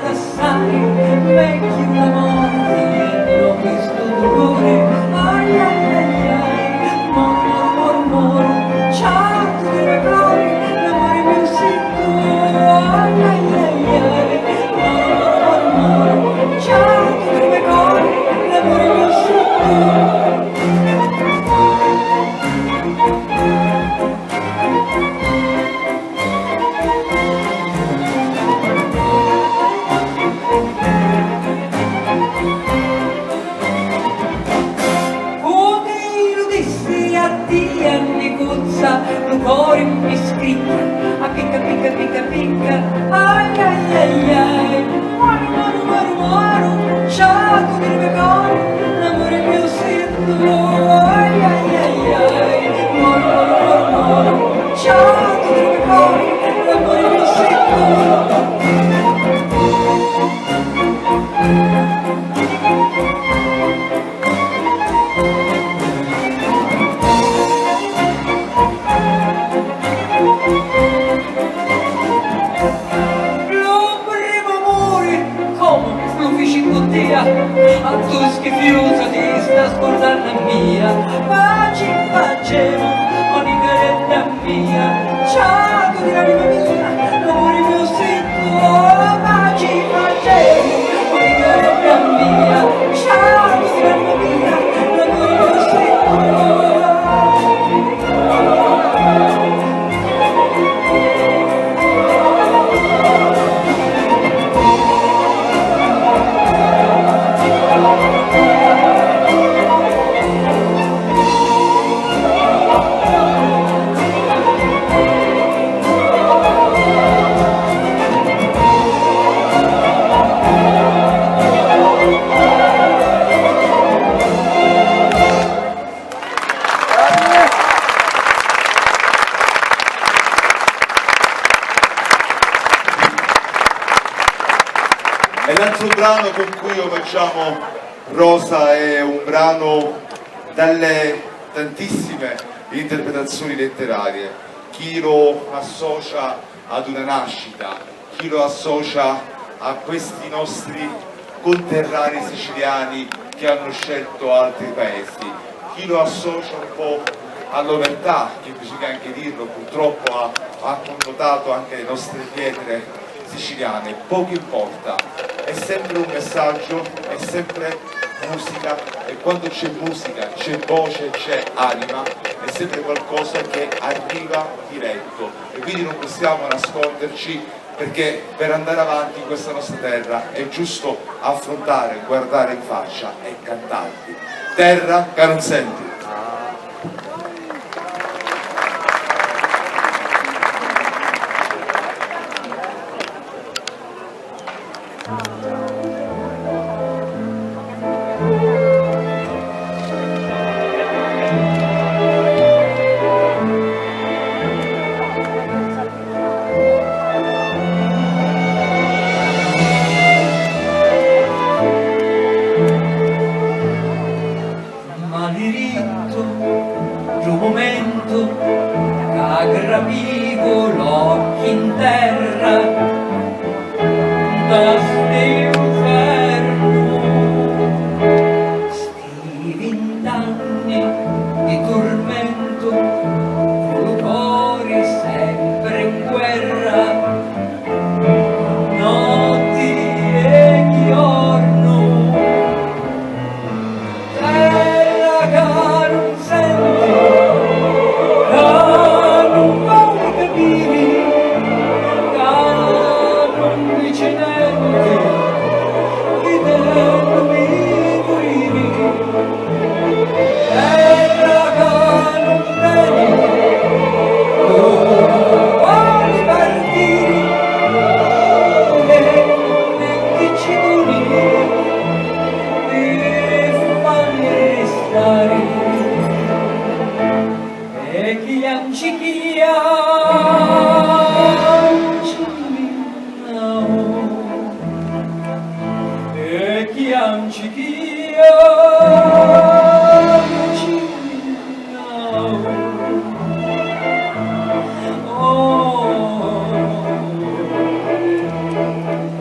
assai, vecchio d'amore e l'ho visto dolore, ai ai ai ai, moro moro moro, ciao tutti i miei cori, l'amore mio sicuro, ai ai ai ai, moro moro moro, ciao tutti i miei cori, l'amore mio sicuro. Cuore mi scricca, a picca picca picca picca, ai ai ai ai, muoro muoro muoro muoro, ciao con il mio cuore, l'amore mio sicuro, ai ai ai ai, muoro muoro muoro muoro, ciao con il mio cuore, l'amore mio sicuro. A tu schifiosa ti sta scordando mia, ma ci facciamo ogni caretta mia, ciao con l'anima mia, l'amore mio sicuro, ma ci facciamo ogni caretta mia, ciao con l'anima mia, l'amore mio sicuro. E l'altro brano con cui omaggiamo Rosa è un brano dalle tantissime interpretazioni letterarie. Chi lo associa ad una nascita, chi lo associa a questi nostri conterranei siciliani che hanno scelto altri paesi, chi lo associa un po' all'omertà, che bisogna anche dirlo, purtroppo ha connotato anche le nostre pietre siciliane, poco importa, è sempre un messaggio, è sempre musica, e quando c'è musica, c'è voce, c'è anima, è sempre qualcosa che arriva diretto, e quindi non possiamo nasconderci, perché per andare avanti in questa nostra terra è giusto affrontare, guardare in faccia e cantarli. Terra che non senti.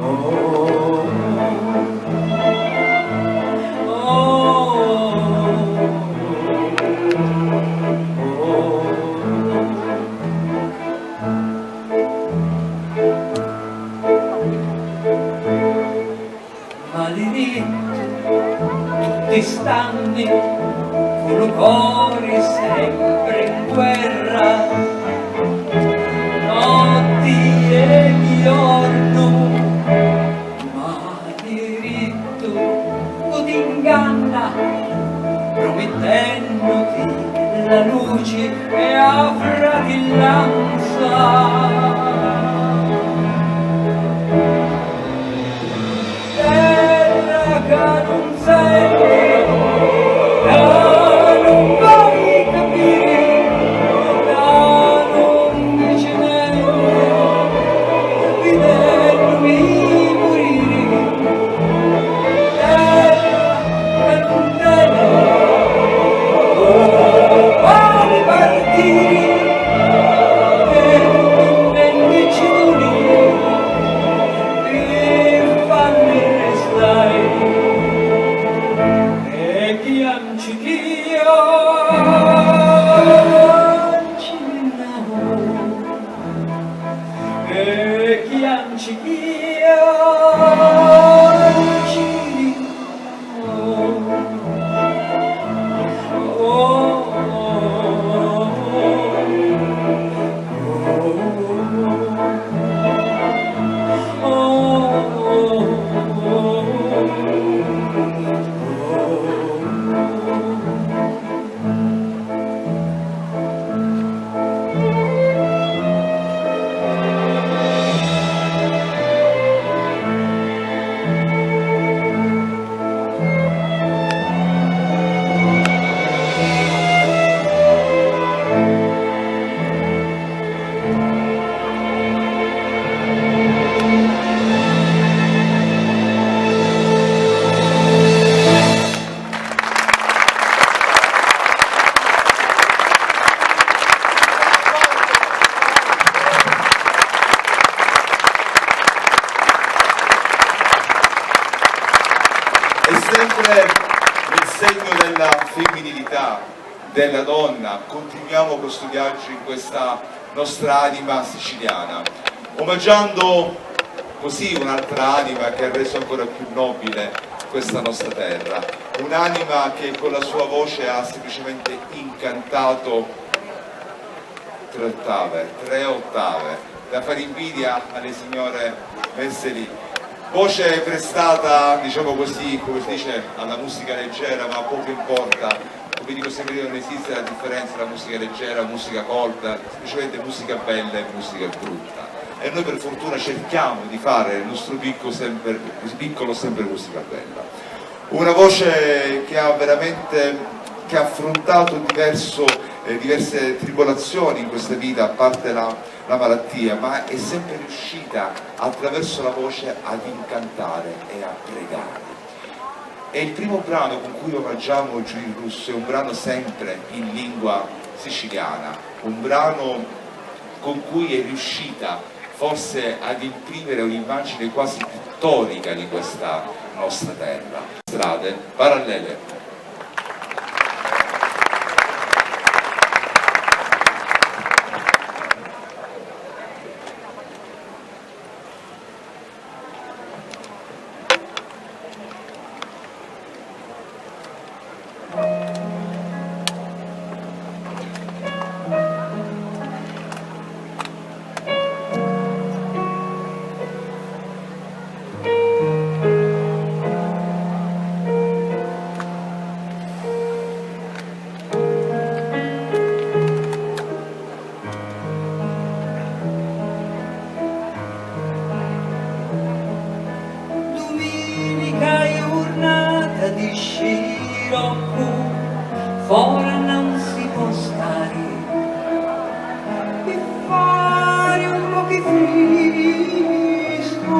Oh diritto, tutti stanno con cuori sempre in guerra, notti e giorno, ma diritto non ti inganna, promettendoti la luce e la fratellanza. Terra che non sei, che non vuoi capire, che non dice niente, vedermi morire. Terra che non devi, vuoi partire, e non vendici tu lì, per farmi restare. E chiamci Dio, ci innamoro, e chiamci Dio, ci innamoro. Oh, oh, È sempre il segno della femminilità, della donna. Continuiamo questo viaggio in questa nostra anima siciliana, omaggiando così un'altra anima che ha reso ancora più nobile questa nostra terra, un'anima che con la sua voce ha semplicemente incantato tre ottave, da fare invidia alle signore messe lì. Voce prestata, diciamo così, come si dice, alla musica leggera, ma poco importa. Come dico sempre io, non esiste la differenza tra musica leggera, musica colta, semplicemente musica bella e musica brutta. E noi per fortuna cerchiamo di fare nel nostro piccolo sempre musica bella. Una voce che ha veramente affrontato diverse tribolazioni in questa vita, a parte la malattia, ma è sempre riuscita attraverso la voce ad incantare e a pregare. E il primo brano con cui omaggiamo Giulia Russo è un brano sempre in lingua siciliana, un brano con cui è riuscita forse ad imprimere un'immagine quasi pittorica di questa nostra terra. Strade parallele. di scirocco, fuori non si può stare, per fare un po' che frisco,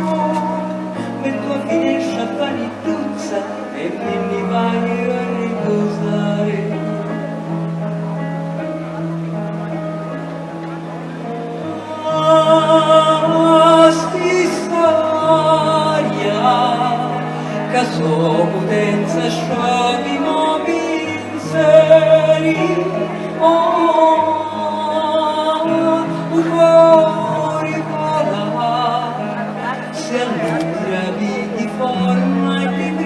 metto a finestra a panituzza e mi vai a riposare. Caso potenza sciogli nuovi seri, un cuore vola, si allunga di forma e di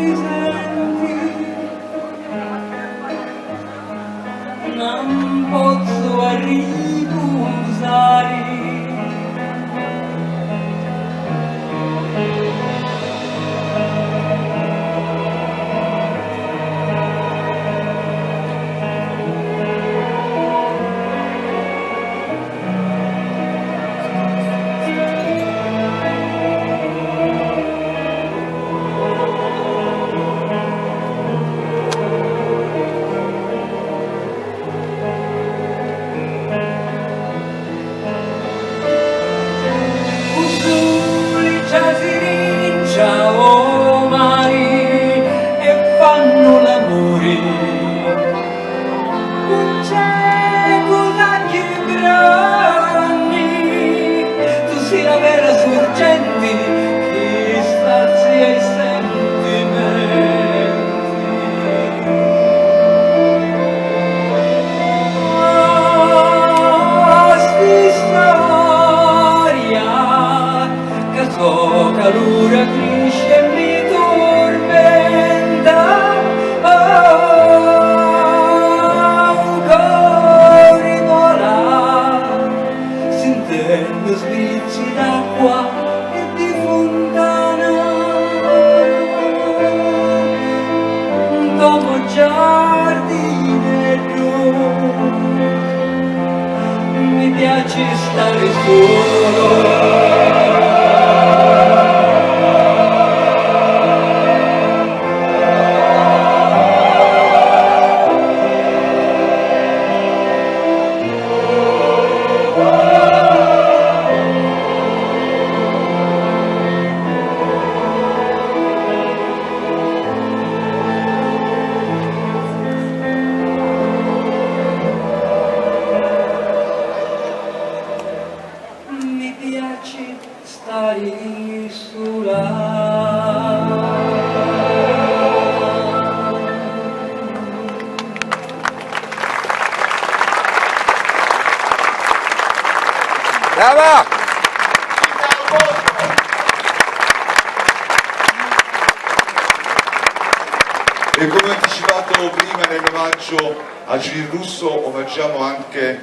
E come anticipato prima nell'omaggio a Gil Russo, omaggiamo anche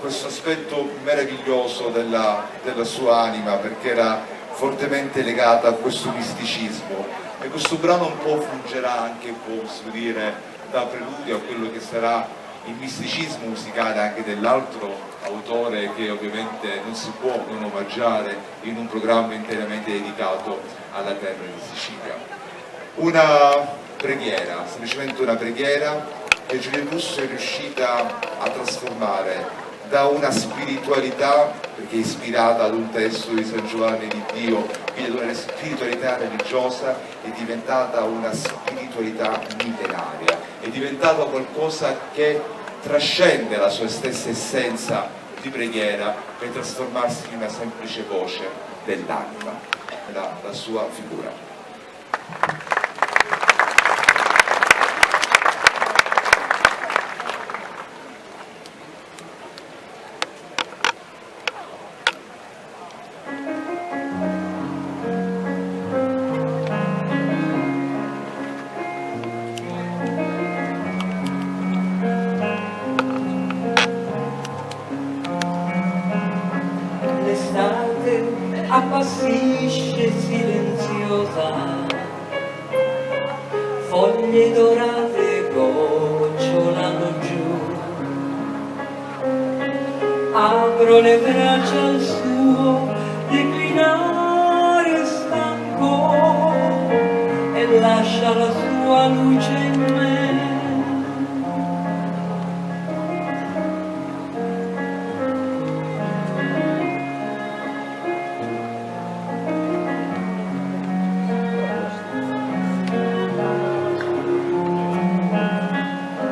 questo aspetto meraviglioso della sua anima, perché era fortemente legata a questo misticismo, e questo brano un po' fungerà anche un po', possiamo dire, da preludio a quello che sarà il misticismo musicale anche dell'altro autore che ovviamente non si può non omaggiare in un programma interamente dedicato alla terra di Sicilia. Una preghiera, semplicemente una preghiera che Gil Russo è riuscita a trasformare da una spiritualità, perché è ispirata ad un testo di San Giovanni di Dio, quindi ad una spiritualità religiosa, è diventata una spiritualità millenaria, è diventata qualcosa che trascende la sua stessa essenza di preghiera per trasformarsi in una semplice voce dell'anima, la sua figura. L'estate appassisce silenziosa, foglie dorate gocciolano giù. Apro le braccia al suo declinare stanco e lascia la sua luce in me.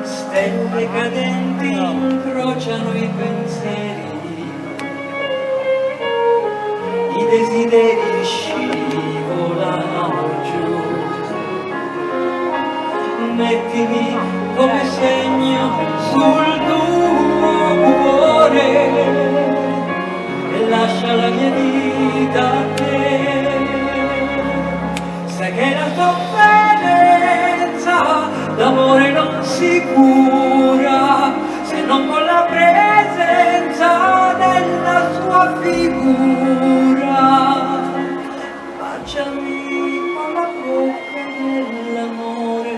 Stelle cadenti incrociano i pensieri, i desideri scivolano giù. Mettimi come segno sul tuo cuore e lascia la mia vita a te. Sai che la sofferenza d'amore non si cura se non con la presenza della sua figura. Baciami con la bocca dell'amore,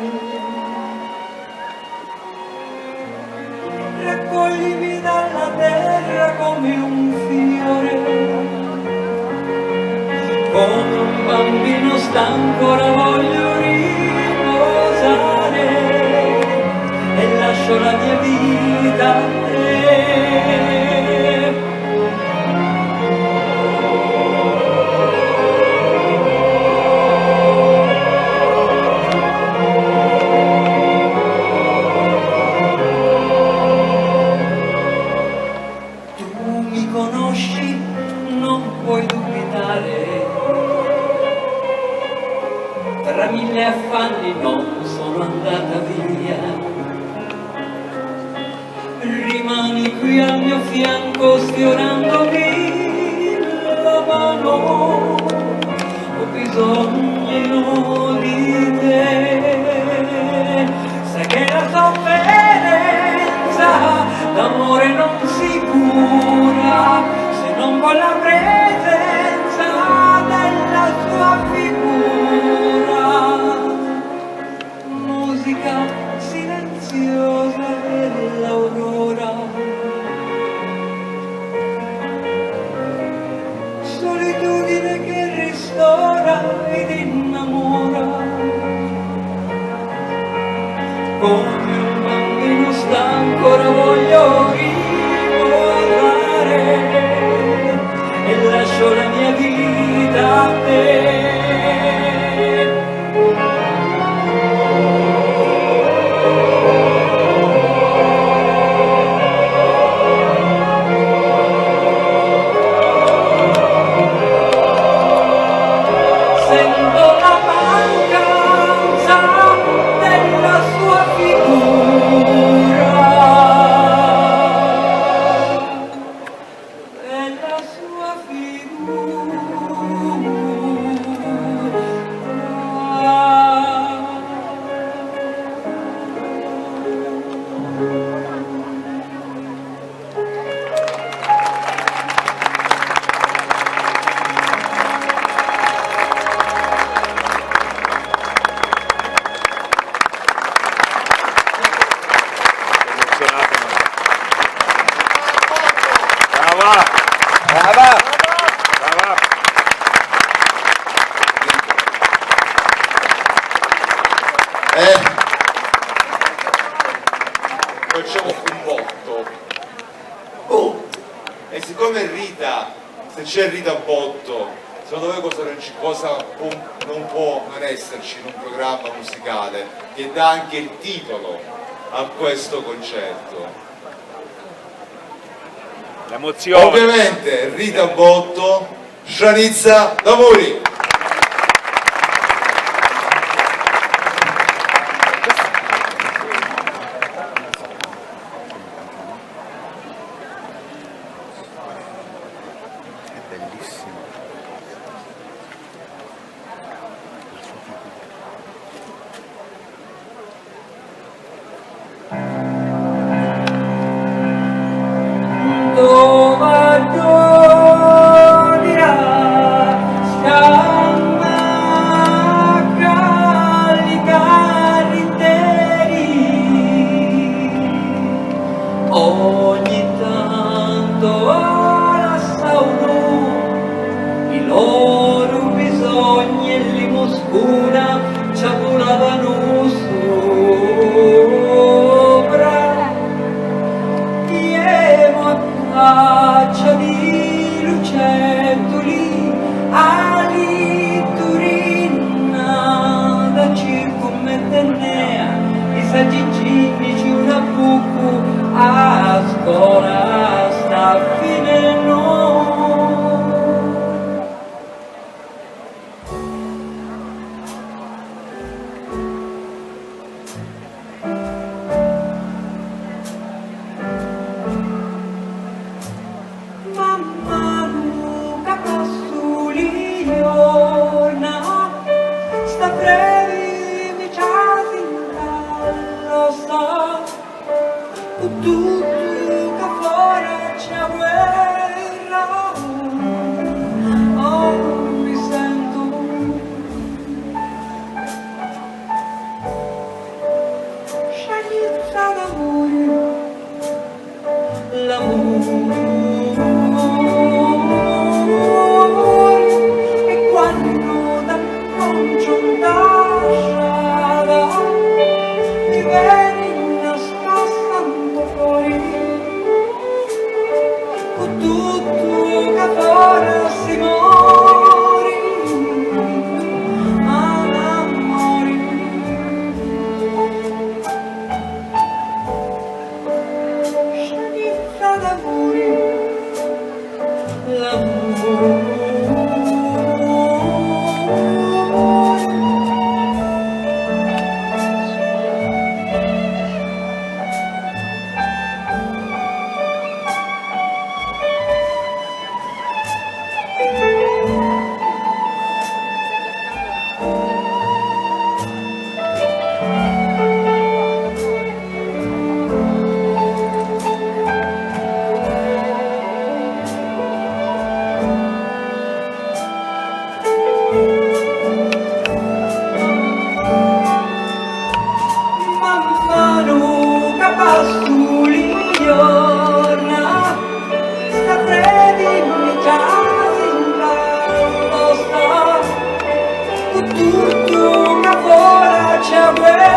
raccoglimi dalla terra come un fiore, come un bambino stanco ora voglio riposare e lascio la mia vita a te. Tu mi conosci, non puoi dubitare, tra mille affanni non sono andata via. Rimani qui al mio fianco sfiorandomi la mano, ho bisogno di te. Sai che la sofferenza d'amore non si cura se non con la presenza della sua figura. Musica silenziosa dell'aurora, solitudine che ristora ed innamora, come un bambino stanco ora voglio riposare e lascio la mia vita a te. Sento la mancanza della sua figura, della sua figura. Facciamo un botto. E siccome Rita, se c'è Rita Botto, secondo me cosa non può non esserci in un programma musicale che dà anche il titolo a questo concerto? L'emozione. Ovviamente Rita Botto, Scianizza D'Amuri. Ogni tanto lascia i loro bisogni e li moscuna ci volavano sopra. Ievo a caccia di lucertoli, ali turinna da circummettenea, i saggicini ci una bucu a scuola sta finendo. Mamma Luca Passuliona sta brevi mi lo sa tutto che fuori c'è guerra. Oh, mi sento sciagurata d'amore, l'amore. E quando da congiuntata mi vedi nascostando fuori, con tutto che fuori si muori, ad amore. Sciagurata d'amore, l'amore. Mamma Luca Passuliona sta credimi già sin lo sta con tutto che fuori c'è guerra.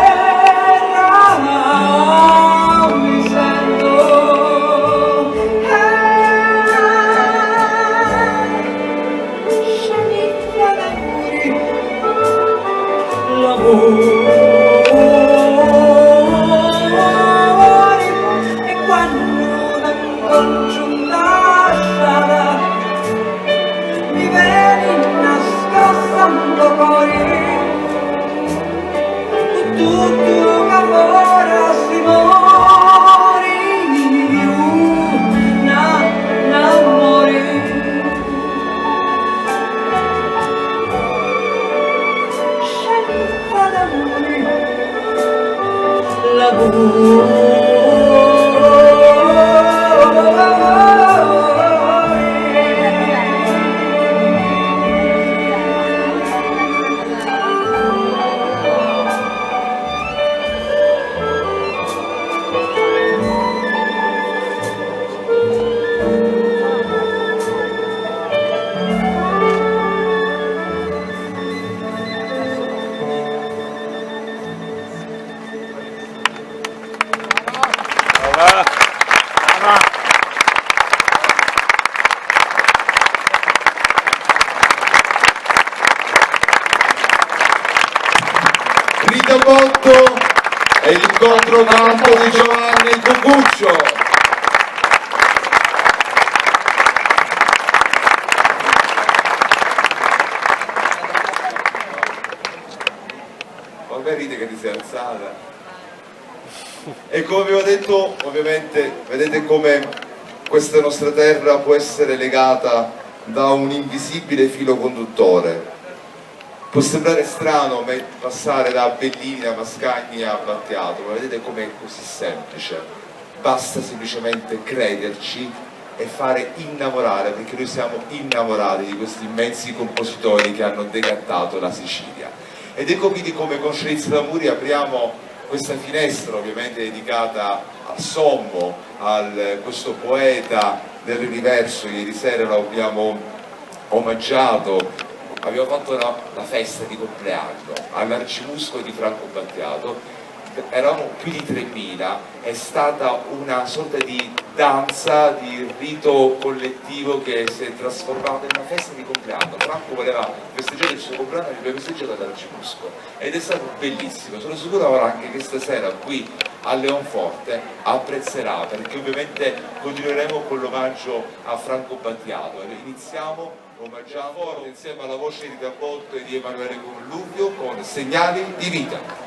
Mi sento sciagurata d'amore, l'amore. E quando da congiuntata mi vedi nascostando fuori, tutto che ora si muori, amore. Sciagurata d'amore, l'amore. Gabotto e l'incontro canto di Giovanni Cucuccio. Vabbè, ride che ti sei alzata. E come vi ho detto, ovviamente, vedete come questa nostra terra può essere legata da un invisibile filo conduttore. Può sembrare strano passare da Bellini a Mascagni a Battiato, ma vedete com'è così semplice. Basta semplicemente crederci e fare innamorare, perché noi siamo innamorati di questi immensi compositori che hanno decantato la Sicilia. Ed ecco quindi come con Scerizio d'Amuri apriamo questa finestra ovviamente dedicata al sommo, a questo poeta dell'universo. Ieri sera lo abbiamo omaggiato. Abbiamo fatto la festa di compleanno all'Arcimusco di Franco Battiato, eravamo più di 3.000, è stata una sorta di danza, di rito collettivo che si è trasformato in una festa di compleanno. Franco voleva festeggiare il suo compleanno e l'abbiamo festeggiato all'Arcimusco ed è stato bellissimo. Sono sicuro ora anche che stasera qui a Leonforte apprezzerà, perché ovviamente continueremo con l'omaggio a Franco Battiato. Iniziamo, omaggiamo insieme alla voce di Gabotto e di Emanuele Conluvio con Segnali di vita.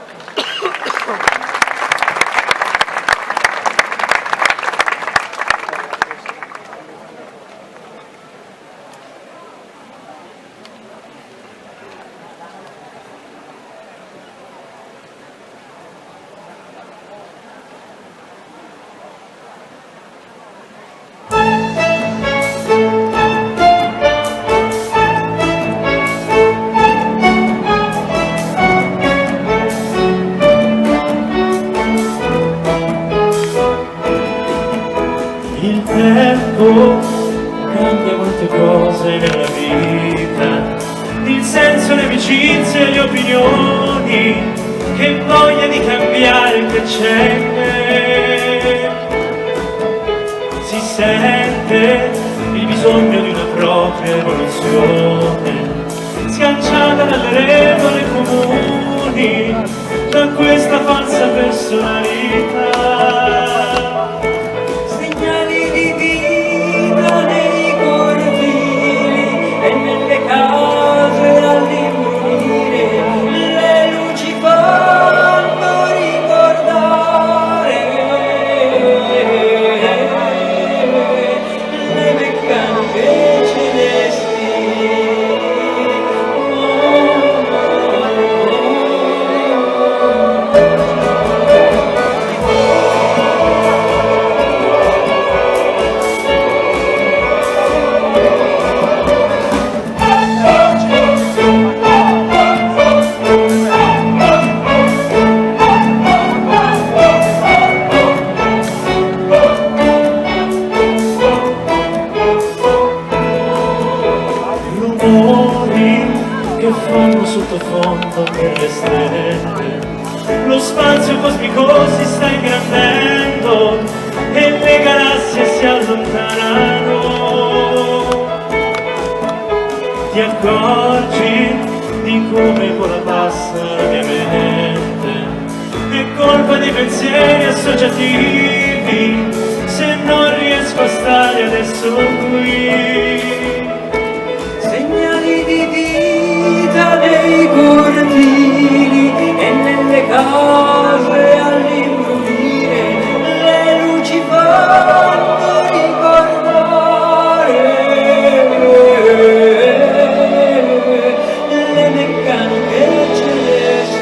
Il tempo cambia molte cose nella vita, il senso, le amicizie, le opinioni, che voglia di cambiare che c'è. Si sente il bisogno di una propria evoluzione, sganciata dalle regole comuni, da questa falsa personalità. Che fanno sottofondo nelle stelle, lo spazio cosmico si sta ingrandendo e le galassie si allontanano. Ti accorgi di come vola passa la mia mente, è colpa dei pensieri associativi se non riesco a stare adesso qui. Segnali di vita nei cortili e nelle case all'imbrunire, le luci fanno ricordare le meccaniche celesti.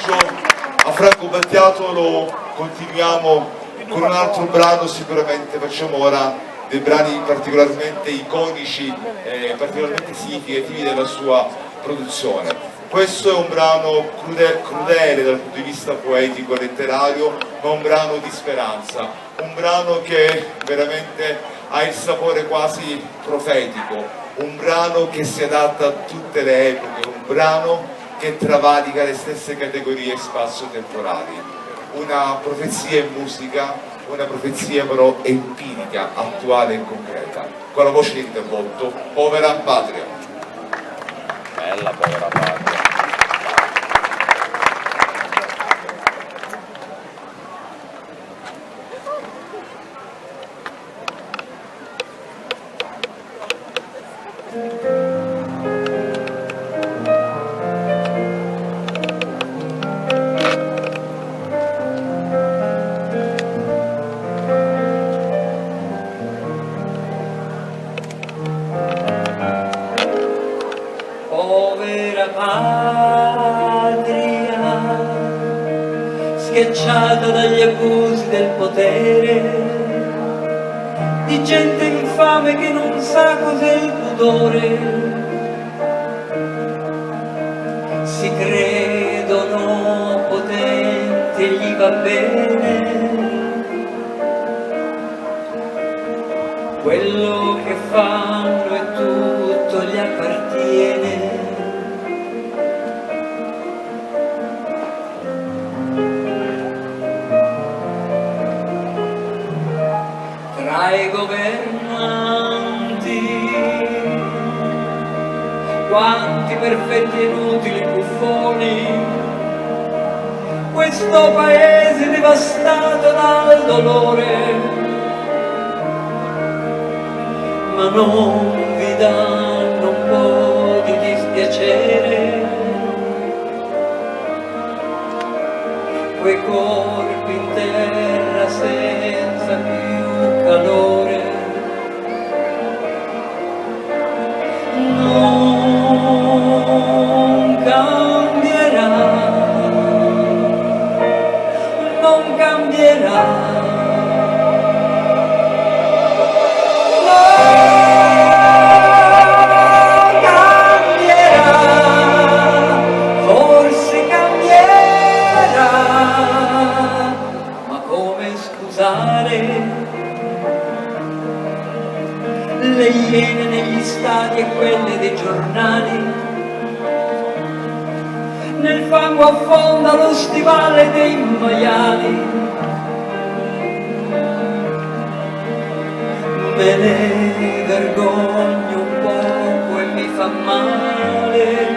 omaggio a Franco Battiato lo continuiamo con un altro brano. Sicuramente facciamo ora dei brani particolarmente iconici e particolarmente significativi della sua produzione. Questo è un brano crudele dal punto di vista poetico e letterario, ma un brano di speranza, un brano che veramente ha il sapore quasi profetico, un brano che si adatta a tutte le epoche, un brano che travalica le stesse categorie spazio-temporali, una profezia in musica, una profezia però empirica, attuale e concreta, con la voce di intervento Povera Patria. Bella Povera Patria. Povera patria, schiacciata dagli abusi del potere, di gente infame che non sa cos'è il pudore, si credono potenti e gli va bene quello che fanno e tutto gli appartiene. Tra i governanti, quanti perfetti e inutili buffoni, questo paese devastato dal dolore, ma non vi danno un po' di dispiacere quei corpi in terra senza più calore. Non cambierà, non cambierà. Le iene negli stadi e quelle dei giornali, nel fango affonda lo stivale dei maiali. Me ne vergogno un poco e mi fa male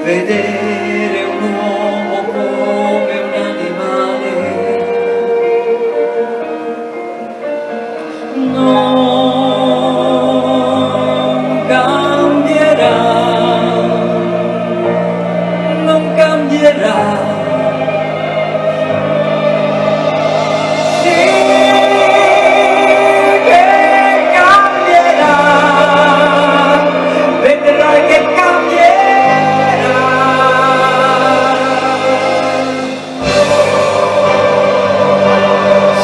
vedere un uomo come un animale. Non cambierà, non cambierà. Sì che cambierà, vedrai che cambierà.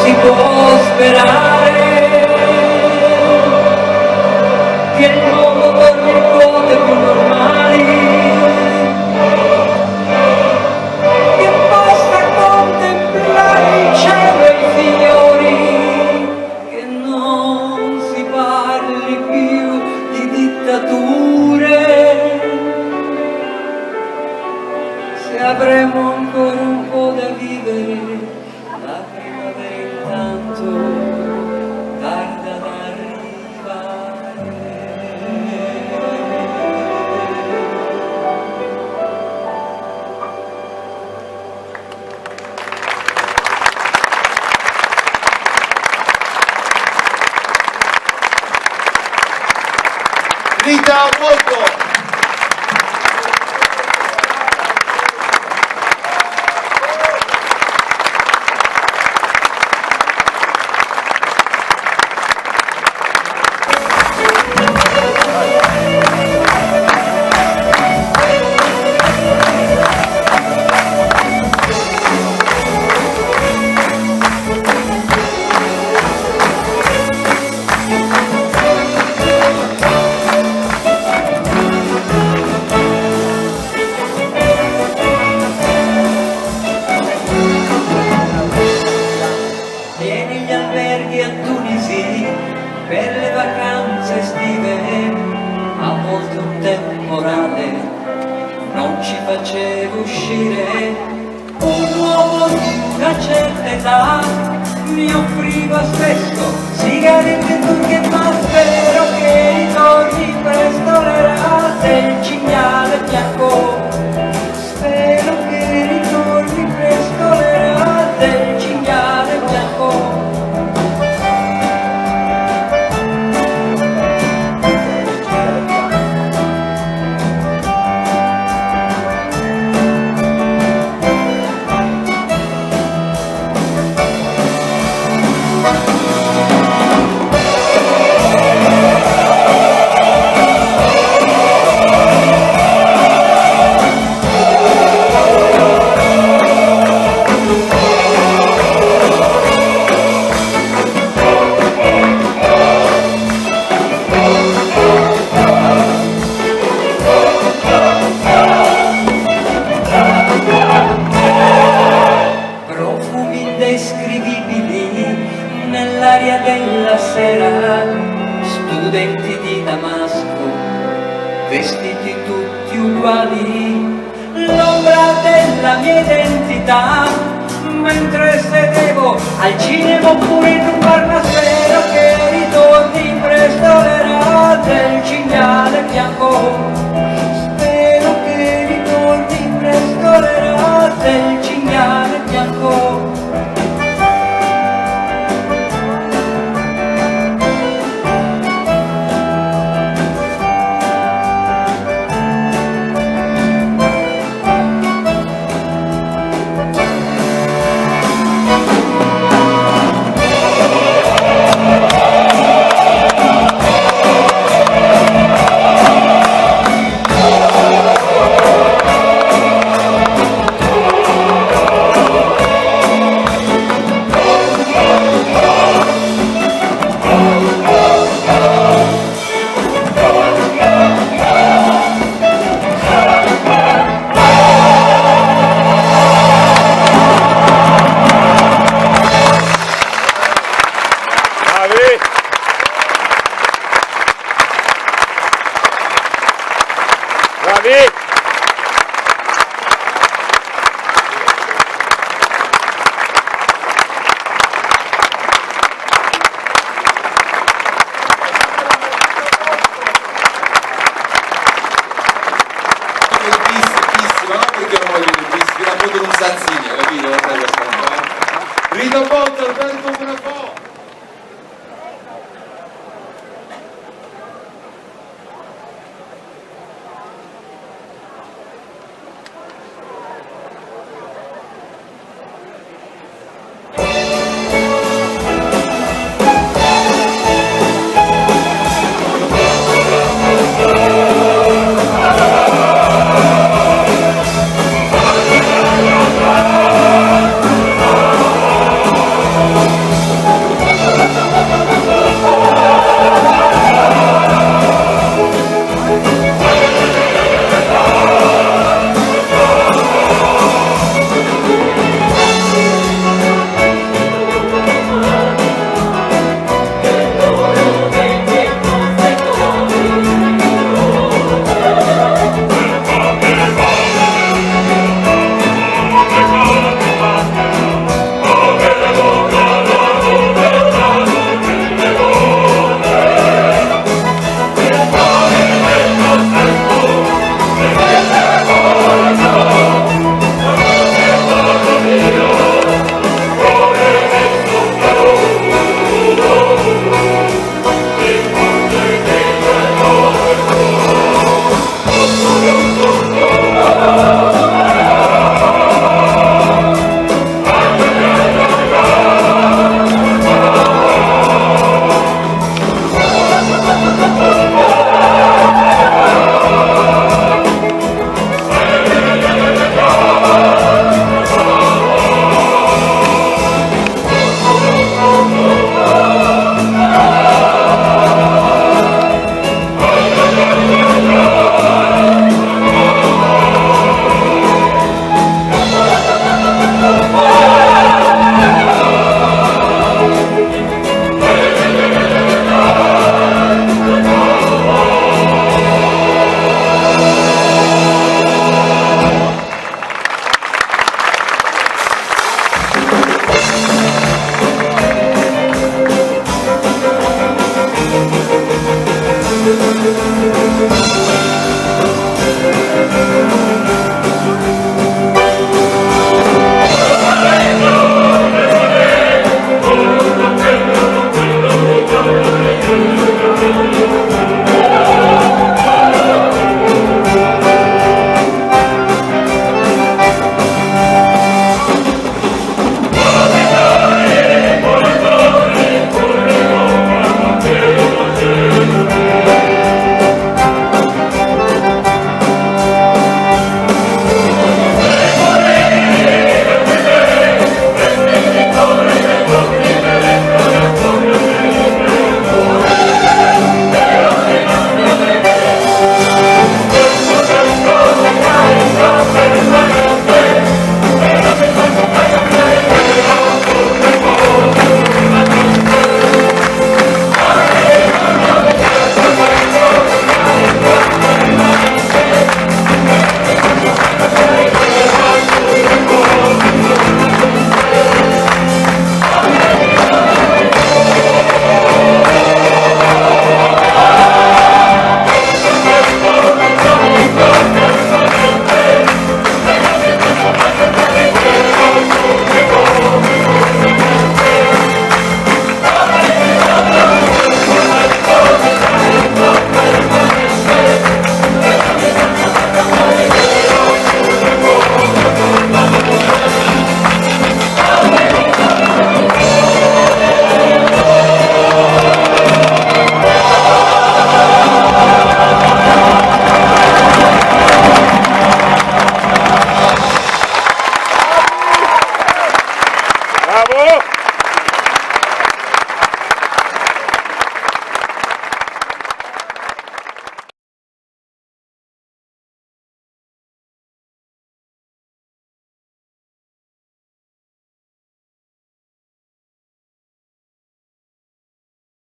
Si può sperare che il mondo torni a quote più normali, che possa contemplare il cielo e i fiori, che non si parli più di dittature, se avremo ancora un po' da vivere, la primavera intanto tarda ad arrivare. Rita Molto! una certa età mi offriva spesso sigarette turche, ma spero che ritorni presto l'era del cinghiale bianco. Spero che ritorni presto l'era del cinghiale bianco. Nell'aria della sera, studenti di Damasco, vestiti tutti uguali, l'ombra della mia identità, mentre sedevo al cinema oppure in un bar, ma spero che ritorni presto l'era del cinghiale bianco. Spero che ritorni presto l'era del cinghiale bianco. Rita Botta, Alberto Bravo. Thank